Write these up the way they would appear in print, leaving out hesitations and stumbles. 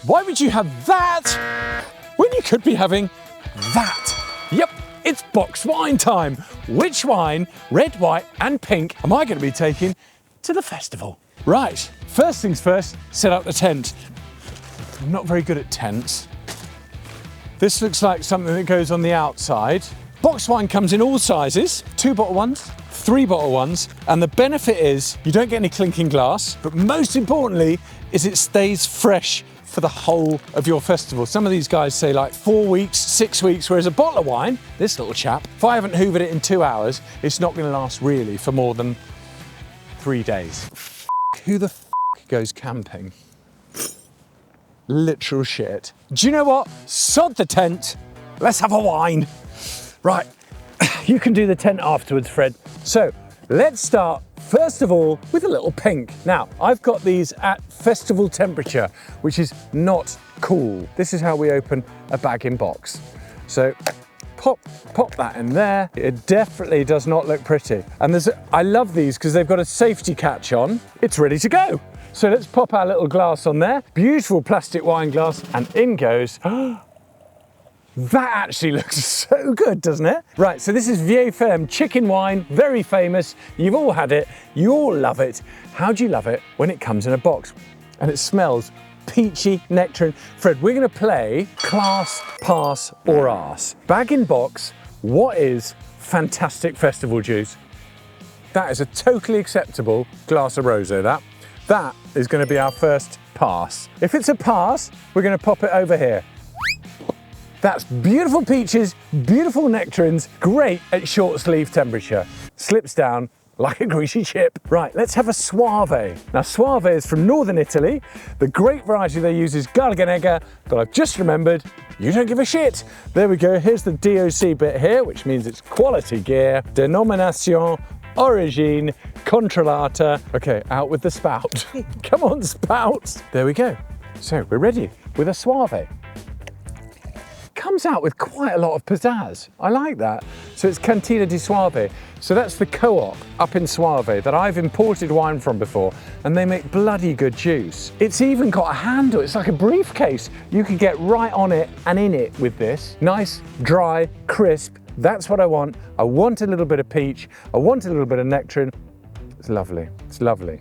Why would you have that when you could be having that? Yep, it's box wine time. Which wine, red, white and pink, am I going to be taking to the festival? Right, first things first, set up the tent. I'm not very good at tents. This looks like something that goes on the outside. Box wine comes in all sizes, 2-bottle ones, 3-bottle ones, and the benefit is you don't get any clinking glass, but most importantly is it stays fresh for the whole of your festival. Some of these guys say like 4 weeks, 6 weeks, whereas a bottle of wine, this little chap, if I haven't hoovered it in 2 hours, it's not going to last really for more than 3 days. Who the goes camping? Literal shit. Do you know what? Sod the tent. Let's have a wine. Right, you can do the tent afterwards, Fred. So let's start, first of all, with a little pink. Now, I've got these at festival temperature, which is not cool. This is how we open a bag-in-box. So pop that in there. It definitely does not look pretty. And I love these because they've got a safety catch on. It's ready to go. So let's pop our little glass on there. Beautiful plastic wine glass, and in goes. That actually looks so good, doesn't it? Right, so this is Vieille Ferme chicken wine, very famous. You've all had it, you all love it. How do you love it when it comes in a box? And it smells peachy, nectarine. Fred, we're gonna play class, pass or arse. Bag in box, what is fantastic festival juice? That is a totally acceptable glass of Rosso, that is gonna be our first pass. If it's a pass, we're gonna pop it over here. That's beautiful peaches, beautiful nectarines, great at short sleeve temperature. Slips down like a greasy chip. Right, let's have a Soave. Now Soave is from northern Italy. The great variety they use is Garganega, but I've just remembered, you don't give a shit. There we go, here's the DOC bit here, which means it's quality gear. Denomination Origine Controllata. Okay, out with the spout. Come on, spout. There we go. So we're ready with a Soave. Comes out with quite a lot of pizzazz. I like that. So it's Cantina di Soave. So that's the co-op up in Soave that I've imported wine from before, and they make bloody good juice. It's even got a handle. It's like a briefcase. You can get right on it and in it with this. Nice, dry, crisp. That's what I want. I want a little bit of peach. I want a little bit of nectarine. It's lovely. It's lovely.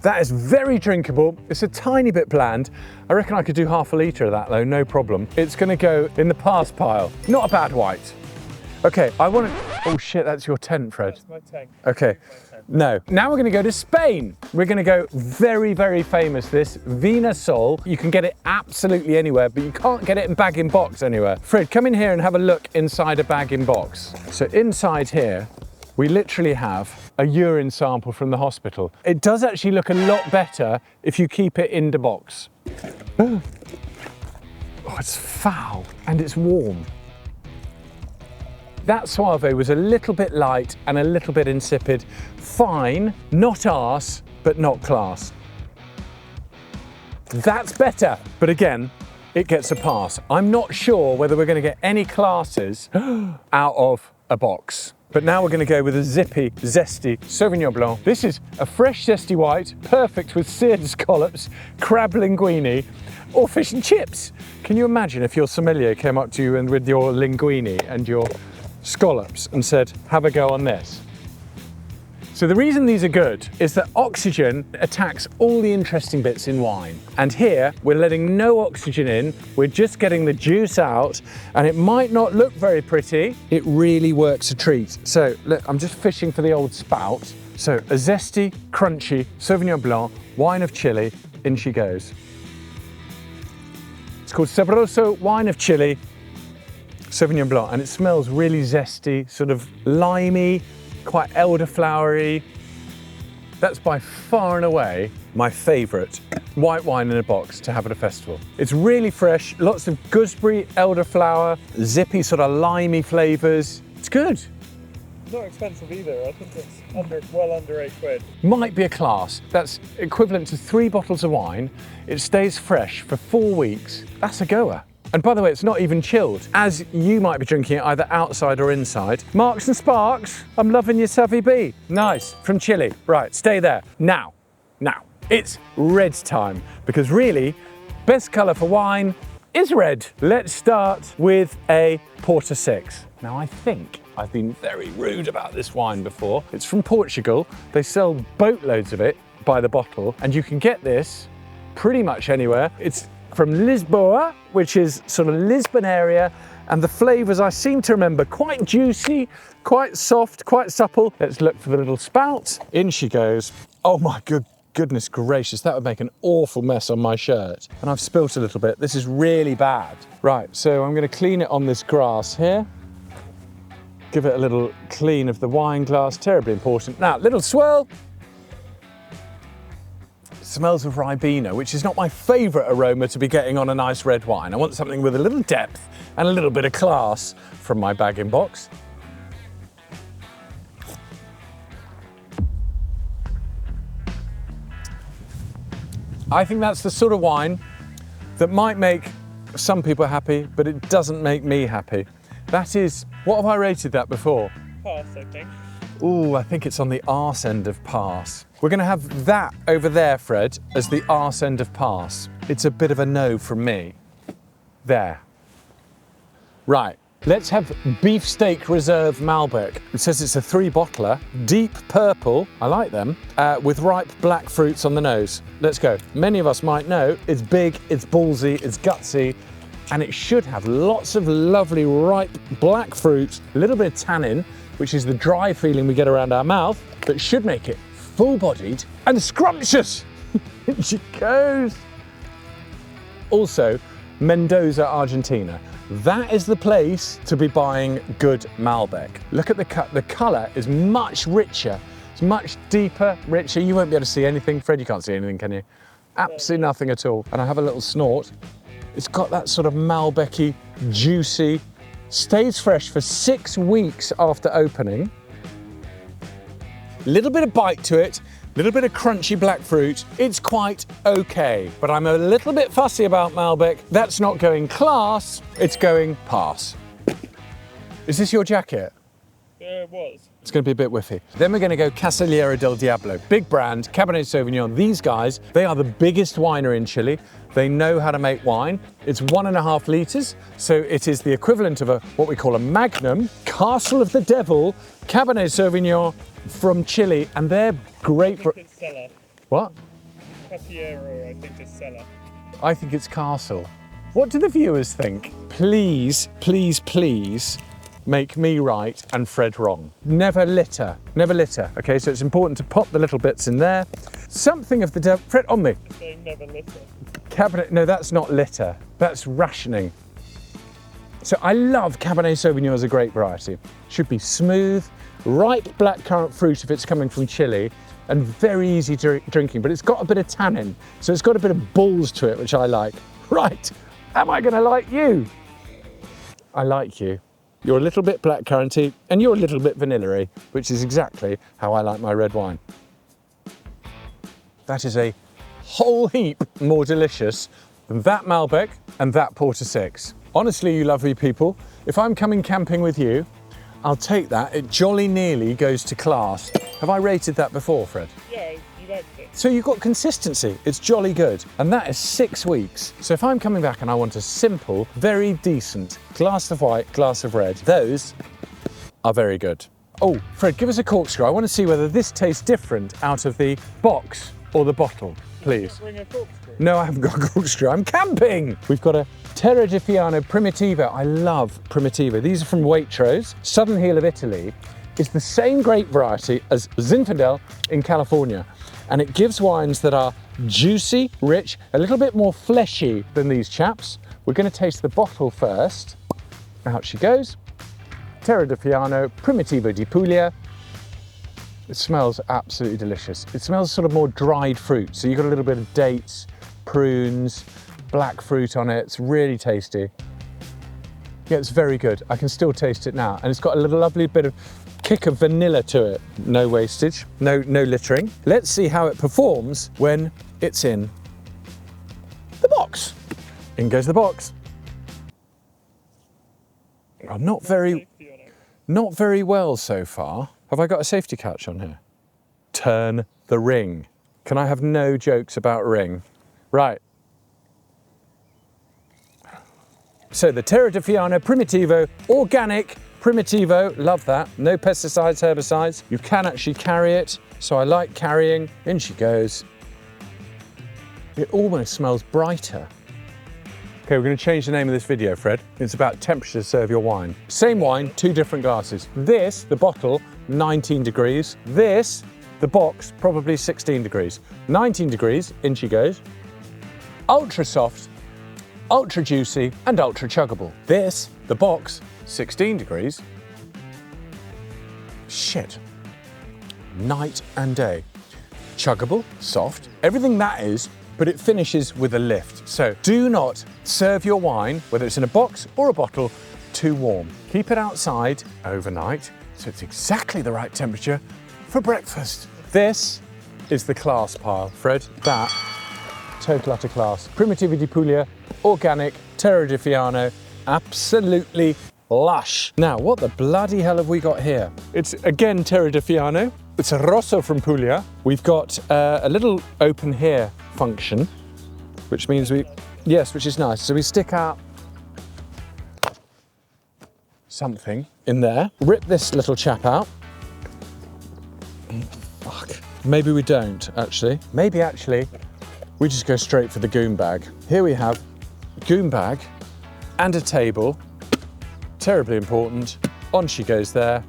That is very drinkable. It's a tiny bit bland. I reckon I could do half a litre of that though, no problem. It's gonna go in the pass pile. Not a bad white. Okay, I want to, oh shit, that's your tent, Fred. That's my tent. Okay, no. Now we're gonna go to Spain. We're gonna go very, very famous, this Vina Sol. You can get it absolutely anywhere, but you can't get it in bag-in-box anywhere. Fred, come in here and have a look inside a bag-in-box. So inside here, we literally have a urine sample from the hospital. It does actually look a lot better if you keep it in the box. Oh, it's foul and it's warm. That Soave was a little bit light and a little bit insipid. Fine, not arse, but not class. That's better, but again, it gets a pass. I'm not sure whether we're gonna get any classes out of a box. But now we're gonna go with a zippy, zesty Sauvignon Blanc. This is a fresh, zesty white, perfect with seared scallops, crab linguine, or fish and chips. Can you imagine if your sommelier came up to you and with your linguine and your scallops and said, have a go on this? So the reason these are good is that oxygen attacks all the interesting bits in wine. And here, we're letting no oxygen in, we're just getting the juice out, and it might not look very pretty, it really works a treat. So look, I'm just fishing for the old spout. So a zesty, crunchy Sauvignon Blanc, wine of Chile, in she goes. It's called Sabroso wine of Chile, Sauvignon Blanc, and it smells really zesty, sort of limey, quite elderflowery. That's by far and away my favourite white wine in a box to have at a festival. It's really fresh, lots of gooseberry, elderflower, zippy sort of limey flavours. It's good. Not expensive either. I think it's well under £8. Might be a class. That's equivalent to 3 bottles of wine. It stays fresh for 4 weeks. That's a goer. And by the way, it's not even chilled, as you might be drinking it either outside or inside. Marks and Sparks, I'm loving your Savvy B. Nice, from Chile. Right, stay there. Now, it's red time, because really, Best colour for wine is red. Let's start with a Porter 6. Now I think I've been very rude about this wine before. It's from Portugal. They sell boatloads of it by the bottle, and you can get this pretty much anywhere. It's from Lisboa, which is sort of Lisbon area, and the flavours I seem to remember quite juicy, quite soft, quite supple. Let's look for the little spout. In she goes. Oh my goodness gracious, that would make an awful mess on my shirt. And I've spilt a little bit. This is really bad. Right, so I'm going to clean it on this grass here. Give it a little clean of the wine glass, terribly important. Now, little swirl. Smells of Ribena, which is not my favourite aroma to be getting on a nice red wine. I want something with a little depth and a little bit of class from my bag-in-box. I think that's the sort of wine that might make some people happy, but it doesn't make me happy. That is, what have I rated that before? Pass, I think. Ooh, I think it's on the arse end of pass. We're going to have that over there, Fred, as the arse end of pass. It's a bit of a no from me. There. Right, let's have Beefsteak Reserve Malbec. It says it's a 3-bottler, deep purple, I like them, with ripe black fruits on the nose. Let's go. Many of us might know it's big, it's ballsy, it's gutsy, and it should have lots of lovely ripe black fruit, a little bit of tannin, which is the dry feeling we get around our mouth, but should make it full-bodied and scrumptious. In she goes. Also, Mendoza, Argentina. That is the place to be buying good Malbec. Look at the cut. The colour is much richer. It's much deeper, richer. You won't be able to see anything. Fred, you can't see anything, can you? Absolutely nothing at all. And I have a little snort. It's got that sort of Malbec-y, juicy, stays fresh for 6 weeks after opening. Little bit of bite to it, little bit of crunchy black fruit. It's quite okay, but I'm a little bit fussy about Malbec. That's not going class, it's going pass. Is this your jacket? Yeah, it was. It's going to be a bit whiffy. Then we're going to go Casillero del Diablo. Big brand, Cabernet Sauvignon. These guys, they are the biggest winery in Chile. They know how to make wine. It's 1.5 litres, so it is the equivalent of what we call a magnum. Castle of the Devil, Cabernet Sauvignon from Chile, and they're great for... It's cellar. What? Casillero, I think is cellar. I think it's Castle. What do the viewers think? Please, please, please make me right and Fred wrong. Never litter, never litter. Okay, so it's important to pop the little bits in there. Something of the devil, Fred, on me. Saying never litter. Cabernet, no, that's not litter, that's rationing. So I love Cabernet Sauvignon as a grape variety. Should be smooth, ripe blackcurrant fruit if it's coming from Chile, and very easy drinking, but it's got a bit of tannin, so it's got a bit of balls to it, which I like. Right, am I gonna like you? I like you. You're a little bit blackcurranty, and you're a little bit vanilla-y, which is exactly how I like my red wine. That is a whole heap more delicious than that Malbec and that Porter 6. Honestly, you lovely people, if I'm coming camping with you, I'll take that. It jolly nearly goes to class. Have I rated that before, Fred? Yeah, you liked it. So you've got consistency. It's jolly good. And that is 6 weeks. So if I'm coming back and I want a simple, very decent glass of white, glass of red, those are very good. Oh, Fred, give us a corkscrew. I want to see whether this tastes different out of the box or the bottle, please. Bring a corkscrew. No, I haven't got a corkscrew. I'm camping. We've got a Terre de Faiano Primitivo. I love Primitivo. These are from Waitrose, southern heel of Italy. It's the same grape variety as Zinfandel in California. And it gives wines that are juicy, rich, a little bit more fleshy than these chaps. We're going to taste the bottle first. Out she goes. Terre de Faiano Primitivo di Puglia. It smells absolutely delicious. It smells sort of more dried fruit. So you've got a little bit of dates, prunes, black fruit on it. It's really tasty. Yeah, it's very good. I can still taste it now. And it's got a little lovely bit of kick of vanilla to it. No wastage, no littering. Let's see how it performs when it's in the box. In goes the box. Oh, not very well so far. Have I got a safety catch on here? Turn the ring. Can I have no jokes about ring? Right. So the Terre de Faiano Primitivo, organic Primitivo, love that. No pesticides, herbicides. You can actually carry it, so I like carrying. In she goes. It almost smells brighter. Okay, we're going to change the name of this video, Fred. It's about temperature to serve your wine. Same wine, 2 different glasses. This, the bottle, 19 degrees. This, the box, probably 16 degrees. 19 degrees, in she goes. Ultra soft, ultra juicy, and ultra chuggable. This, the box, 16 degrees. Shit. Night and day. Chuggable, soft, everything that is, but it finishes with a lift. So do not serve your wine, whether it's in a box or a bottle, too warm. Keep it outside overnight, so it's exactly the right temperature for breakfast. This is the class pile, Fred. That, total utter class. Primitivo di Puglia, organic, Terre de Faiano, absolutely lush. Now, what the bloody hell have we got here? It's again Terre de Faiano. It's a Rosso from Puglia. We've got a little open here function, which means which is nice. So we stick out something in there, rip this little chap out. Fuck. Maybe we don't, actually. Maybe actually, we just go straight for the goon bag. Here we have a goon bag and a table. Terribly important. On she goes there.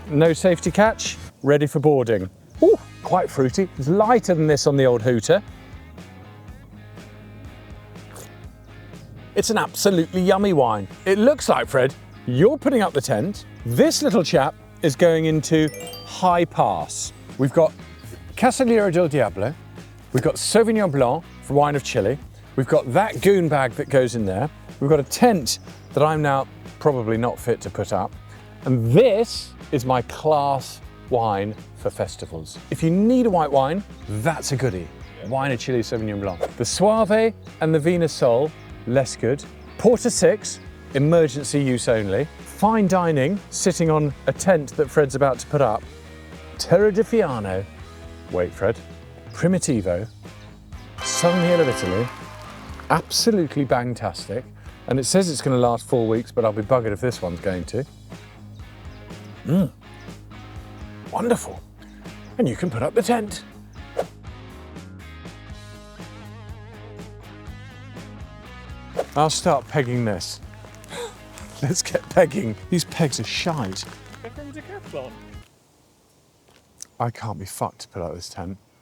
No safety catch, ready for boarding. Ooh, quite fruity. It's lighter than this on the old hooter. It's an absolutely yummy wine. It looks like, Fred, you're putting up the tent. This little chap is going into high pass. We've got Casillero del Diablo. We've got Sauvignon Blanc for wine of Chile. We've got that goon bag that goes in there. We've got a tent that I'm now probably not fit to put up. And this is my class wine for festivals. If you need a white wine, that's a goodie. Wine of Chile Sauvignon Blanc. The Suave and the Vina Sol, less good. Porter 6, emergency use only. Fine dining, sitting on a tent that Fred's about to put up. Terre de Faiano, wait Fred, Primitivo, Southern Hill of Italy, absolutely bangtastic. And it says it's going to last 4 weeks, but I'll be buggered if this one's going to. Wonderful. And you can put up the tent. I'll start pegging this. Let's get pegging. These pegs are shite. They're from Decathlon. I can't be fucked to put up this tent.